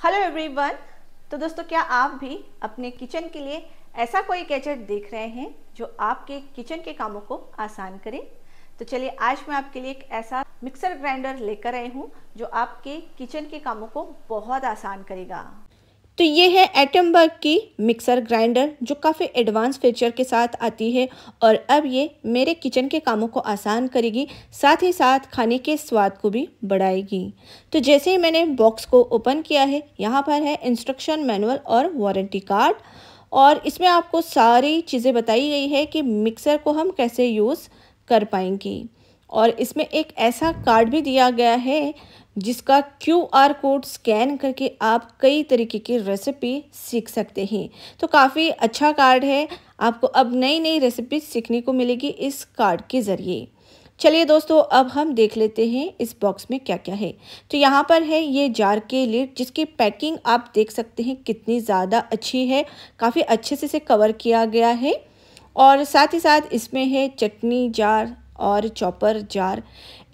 Hello everyone. तो दोस्तों, क्या आप भी अपने किचन के लिए ऐसा कोई गैजेट देख रहे हैं जो आपके किचन के कामों को आसान करे? तो चलिए, आज मैं आपके लिए एक ऐसा मिक्सर ग्राइंडर लेकर आई हूँ जो आपके किचन के कामों को बहुत आसान करेगा। तो ये है एटमबर्ग की मिक्सर ग्राइंडर जो काफ़ी एडवांस फीचर के साथ आती है और अब ये मेरे किचन के कामों को आसान करेगी, साथ ही साथ खाने के स्वाद को भी बढ़ाएगी। तो जैसे ही मैंने बॉक्स को ओपन किया है, यहाँ पर है इंस्ट्रक्शन मैनुअल और वारंटी कार्ड, और इसमें आपको सारी चीज़ें बताई गई है कि मिक्सर को हम कैसे यूज़ कर पाएंगी। और इसमें एक ऐसा कार्ड भी दिया गया है जिसका QR कोड स्कैन करके आप कई तरीके की रेसिपी सीख सकते हैं। तो काफ़ी अच्छा कार्ड है, आपको अब नई नई रेसिपी सीखने को मिलेगी इस कार्ड के ज़रिए। चलिए दोस्तों, अब हम देख लेते हैं इस बॉक्स में क्या क्या है। तो यहाँ पर है ये जार के लिड, जिसकी पैकिंग आप देख सकते हैं कितनी ज़्यादा अच्छी है, काफ़ी अच्छे से इसे कवर किया गया है। और साथ ही साथ इसमें है चटनी जार और चॉपर जार।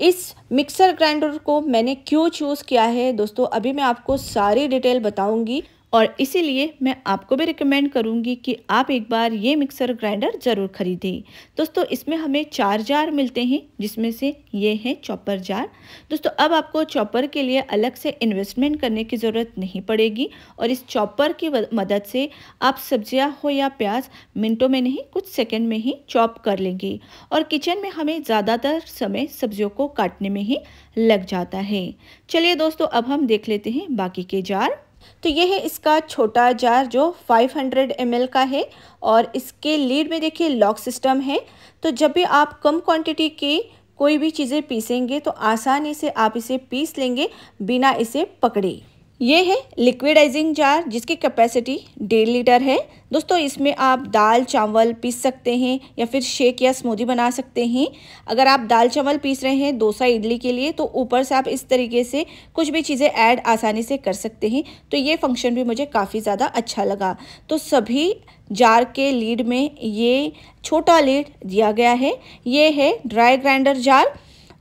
इस मिक्सर ग्राइंडर को मैंने क्यों चूज़ किया है दोस्तों, अभी मैं आपको सारी डिटेल बताऊंगी, और इसीलिए मैं आपको भी रिकमेंड करूंगी कि आप एक बार ये मिक्सर ग्राइंडर ज़रूर खरीदें। दोस्तों, इसमें हमें 4 जार मिलते हैं, जिसमें से ये है चॉपर जार। दोस्तों, अब आपको चॉपर के लिए अलग से इन्वेस्टमेंट करने की ज़रूरत नहीं पड़ेगी, और इस चॉपर की मदद से आप सब्जियां हो या प्याज मिनटों में नहीं, कुछ सेकंड में ही चॉप कर लेंगे। और किचन में हमें ज़्यादातर समय सब्जियों को काटने में ही लग जाता है। चलिए दोस्तों, अब हम देख लेते हैं बाकी के जार। तो ये है इसका छोटा जार जो 500 ml का है, और इसके लीड में देखिए लॉक सिस्टम है। तो जब भी आप कम क्वांटिटी की कोई भी चीज़ें पीसेंगे तो आसानी से आप इसे पीस लेंगे बिना इसे पकड़े। ये है लिक्विडाइजिंग जार, जिसकी कैपेसिटी 1.5 लीटर है। दोस्तों, इसमें आप दाल चावल पीस सकते हैं या फिर शेक या स्मूदी बना सकते हैं। अगर आप दाल चावल पीस रहे हैं डोसा इडली के लिए, तो ऊपर से आप इस तरीके से कुछ भी चीज़ें ऐड आसानी से कर सकते हैं। तो ये फंक्शन भी मुझे काफ़ी ज़्यादा अच्छा लगा। तो सभी जार के लीड में ये छोटा लीड दिया गया है। ये है ड्राई ग्राइंडर जार,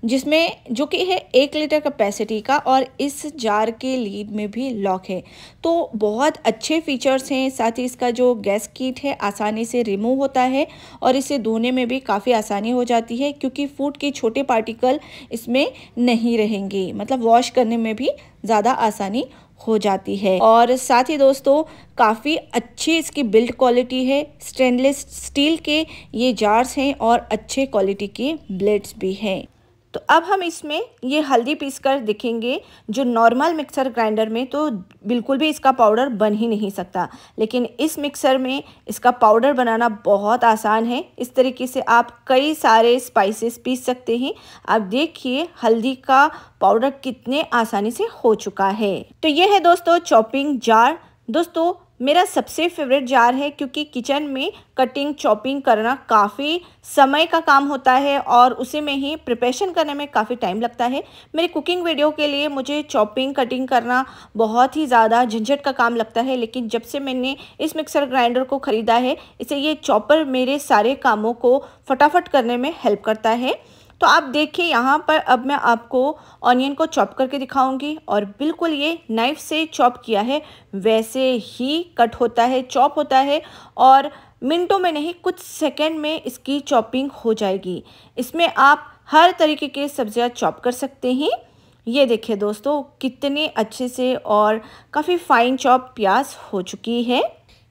जिसमें जो कि है 1 लीटर कैपेसिटी का, और इस जार के लीड में भी लॉक है। तो बहुत अच्छे फीचर्स हैं। साथ ही इसका जो गैस किट है आसानी से रिमूव होता है, और इसे धोने में भी काफ़ी आसानी हो जाती है, क्योंकि फूड के छोटे पार्टिकल इसमें नहीं रहेंगे, मतलब वॉश करने में भी ज़्यादा आसानी हो जाती है। और साथ ही दोस्तों, काफ़ी अच्छी इसकी बिल्ड क्वालिटी है। स्टेनलेस स्टील के ये जार्स हैं और अच्छे क्वालिटी के ब्लेड्स भी हैं। तो अब हम इसमें ये हल्दी पीसकर देखेंगे। जो नॉर्मल मिक्सर ग्राइंडर में तो बिल्कुल भी इसका पाउडर बन ही नहीं सकता, लेकिन इस मिक्सर में इसका पाउडर बनाना बहुत आसान है। इस तरीके से आप कई सारे स्पाइसेस पीस सकते हैं। आप देखिए हल्दी का पाउडर कितने आसानी से हो चुका है। तो ये है दोस्तों चॉपिंग जार। दोस्तों, मेरा सबसे फेवरेट जार है, क्योंकि किचन में कटिंग चॉपिंग करना काफ़ी समय का काम होता है, और उसे में ही प्रिपरेशन करने में काफ़ी टाइम लगता है। मेरे कुकिंग वीडियो के लिए मुझे चॉपिंग कटिंग करना बहुत ही ज़्यादा झंझट का काम लगता है, लेकिन जब से मैंने इस मिक्सर ग्राइंडर को ख़रीदा है, इसे ये चॉपर मेरे सारे कामों को फटाफट करने में हेल्प करता है। तो आप देखिए, यहाँ पर अब मैं आपको ऑनियन को चॉप करके दिखाऊंगी, और बिल्कुल ये नाइफ से चॉप किया है वैसे ही कट होता है, चॉप होता है, और मिनटों में नहीं कुछ सेकंड में इसकी चॉपिंग हो जाएगी। इसमें आप हर तरीके के सब्जियां चॉप कर सकते हैं। ये देखिए दोस्तों, कितने अच्छे से और काफ़ी फाइन चॉप प्याज हो चुकी है।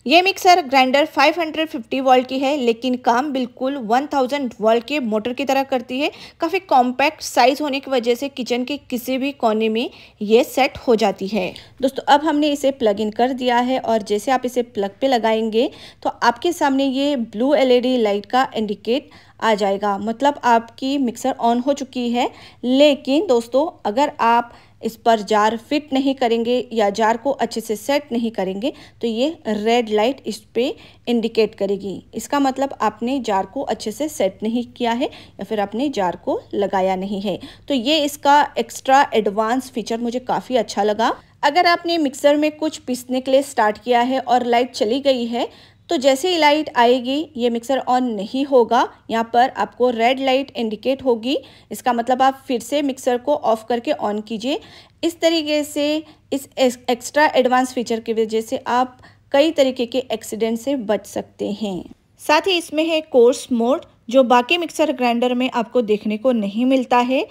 ये मिक्सर ग्राइंडर 550 वोल्ट की है, लेकिन काम बिल्कुल 1000 वोल्ट के मोटर की तरह करती है। काफ़ी कॉम्पैक्ट साइज़ होने की वजह से किचन के किसी भी कोने में ये सेट हो जाती है। दोस्तों, अब हमने इसे प्लग इन कर दिया है, और जैसे आप इसे प्लग पे लगाएंगे तो आपके सामने ये ब्लू LED लाइट का इंडिकेट आ जाएगा, मतलब आपकी मिक्सर ऑन हो चुकी है। लेकिन दोस्तों, अगर आप इस पर जार फिट नहीं करेंगे या जार को अच्छे से सेट नहीं करेंगे तो ये रेड लाइट इस पे इंडिकेट करेगी। इसका मतलब आपने जार को अच्छे से सेट नहीं किया है या फिर आपने जार को लगाया नहीं है। तो ये इसका एक्स्ट्रा एडवांस फीचर मुझे काफ़ी अच्छा लगा। अगर आपने मिक्सर में कुछ पीसने के लिए स्टार्ट किया है और लाइट चली गई है तो जैसे ही लाइट आएगी ये मिक्सर ऑन नहीं होगा, यहाँ पर आपको रेड लाइट इंडिकेट होगी। इसका मतलब आप फिर से मिक्सर को ऑफ करके ऑन कीजिए। इस तरीके से इस एक्स्ट्रा एडवांस फीचर की वजह से आप कई तरीके के एक्सीडेंट से बच सकते हैं। साथ ही इसमें है कोर्स मोड, जो बाकी मिक्सर ग्राइंडर में आपको देखने को नहीं मिलता है।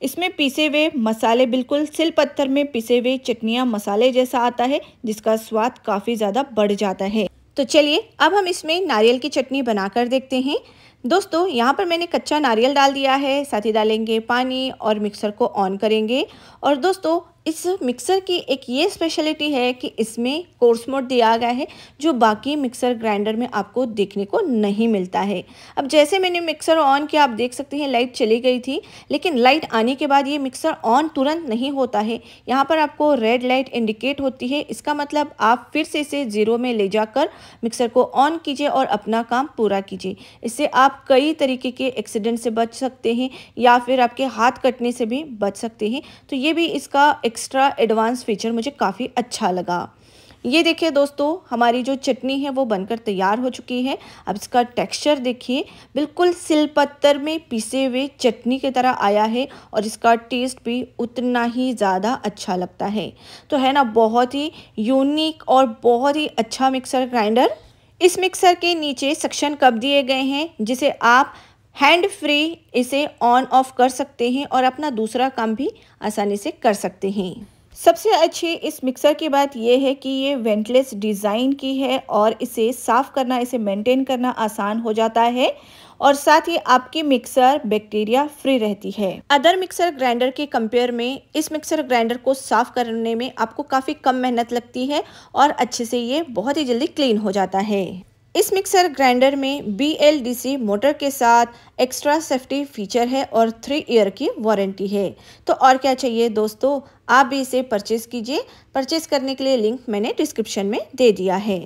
इसमें पीसे हुए मसाले बिल्कुल सिल पत्थर में पिसे हुए चटनियाँ मसाले जैसा आता है, जिसका स्वाद काफ़ी ज़्यादा बढ़ जाता है। तो चलिए अब हम इसमें नारियल की चटनी बनाकर देखते हैं। दोस्तों यहाँ पर मैंने कच्चा नारियल डाल दिया है, साथ ही डालेंगे पानी और मिक्सर को ऑन करेंगे। और दोस्तों इस मिक्सर की एक ये स्पेशलिटी है कि इसमें कोर्स मोड दिया गया है, जो बाकी मिक्सर ग्राइंडर में आपको देखने को नहीं मिलता है। अब जैसे मैंने मिक्सर ऑन किया, आप देख सकते हैं लाइट चली गई थी, लेकिन लाइट आने के बाद ये मिक्सर ऑन तुरंत नहीं होता है। यहाँ पर आपको रेड लाइट इंडिकेट होती है। इसका मतलब आप फिर से इसे ज़ीरो में ले जाकर मिक्सर को ऑन कीजिए और अपना काम पूरा कीजिए। इससे आप कई तरीके के एक्सीडेंट से बच सकते हैं या फिर आपके हाथ कटने से भी बच सकते हैं। तो ये भी इसका एक्स्ट्रा एडवांस फीचर मुझे काफ़ी अच्छा लगा। ये देखिए दोस्तों, हमारी जो चटनी है वो बनकर तैयार हो चुकी है। अब इसका टेक्सचर देखिए, बिल्कुल सिलपत्तर में पीसे हुए चटनी की तरह आया है और इसका टेस्ट भी उतना ही ज़्यादा अच्छा लगता है। तो है ना, बहुत ही यूनिक और बहुत ही अच्छा मिक्सर ग्राइंडर। इस मिक्सर के नीचे सक्शन कप दिए गए हैं, जिसे आप हैंड फ्री इसे ऑन ऑफ कर सकते हैं और अपना दूसरा काम भी आसानी से कर सकते हैं। सबसे अच्छी इस मिक्सर की बात यह है कि ये वेंटलेस डिज़ाइन की है और इसे साफ़ करना, इसे मेंटेन करना आसान हो जाता है और साथ ही आपकी मिक्सर बैक्टीरिया फ्री रहती है। अदर मिक्सर ग्राइंडर के कंपेयर में इस मिक्सर ग्राइंडर को साफ़ करने में आपको काफ़ी कम मेहनत लगती है और अच्छे से ये बहुत ही जल्दी क्लीन हो जाता है। इस मिक्सर ग्राइंडर में BLDC मोटर के साथ एक्स्ट्रा सेफ्टी फीचर है और 3 ईयर की वारंटी है। तो और क्या चाहिए दोस्तों, आप भी इसे परचेज़ कीजिए। परचेज़ करने के लिए लिंक मैंने डिस्क्रिप्शन में दे दिया है।